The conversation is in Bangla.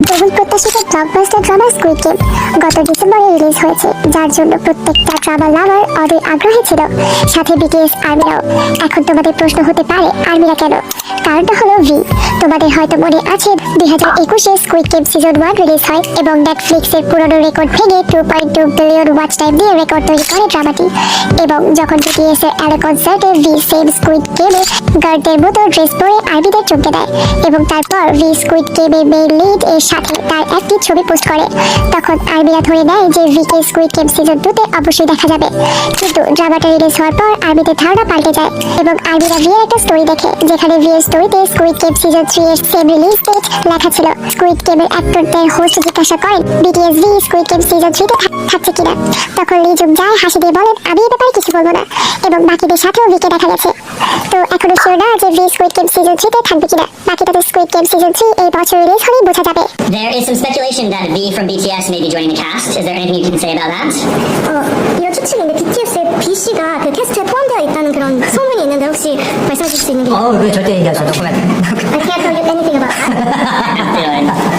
বহুল প্রত্যাশিত ব্লকবাস্টার ড্রামা স্কুইড গেম গত ডিসেম্বরে রিলিজ হয়েছে, যার জন্য প্রত্যেকটা ড্রামা লাভার অধীর আগ্রহী ছিল, সাথে বিটিএস আর্মিরাও। এখন তোমাদের প্রশ্ন হতে পারে, আর্মিরা কেন? কারণটা হলো ভি। তোমাদের হয়তো মনে আছে 2021-এ স্কুইড গেম সিজন 1 রিলিজ হয় এবং নেটফ্লিক্সের পুরনো রেকর্ড ভেঙে 2.2 বিলিয়ন ওয়াচ টাইম দিয়ে রেকর্ড তৈরি করে ড্রামাটি। এবং যখন বিটিএস এর অ্যারে কনসার্টে ভি সেম স্কুইড গেমে গার্ডদের মতো ড্রেস পরে আর্মিদের চমকে দেয় এবং তারপর ভি স্কুইড গেমের মেইন লিড এর সাথে তার একটি ছবি পোস্ট করে, তখন আর্মিরা ধরে নেয় যে ভিকে স্কুইড গেম সিজন 2-তে অবশ্যই দেখা যাবে। কিন্তু ড্রামাটা রিলিজ হওয়ার পর আর্মিদের ধারণা পাল্টে যায় এবং আর্মিরা ভি এর একটা স্টোরি দেখে, যেখানে ভি এর স্টোরিতে স্কুইড গেম সিজন 3 এর সেম রিলিজ ডেট লেখা ছিল। স্কুইড গেমের অ্যাক্টরদের হোস্ট জিজ্ঞাসা করেন BTS V squid game season 3-তে থাকছে কিনা, তখন লি জুং জায় হাসি দিয়ে বলেন, আমি এই ব্যাপারে কিছু বলবো না। এবং বাকিদের সাথেও ভিকে দেখা গেছে। তো এখনো শিওর না যে ভি স্কুইড গেম সিজন 3-তে থাকবে কিনা। বাকিটা তো স্কুইড গেম সিজন 3 এই বছর রিলিজ হলেই বোঝা যাবে। There is some speculation that V from BTS may be joining the cast. Is there anything you can say about that? 이런 추측인데 BTS의 B 씨가 그 캐스트에 포함되어 있다는 그런 소문이 있는데 혹시 말씀해 주실 수 있는 게? 왜 절대 얘기하지 않고 I can't tell you anything about that.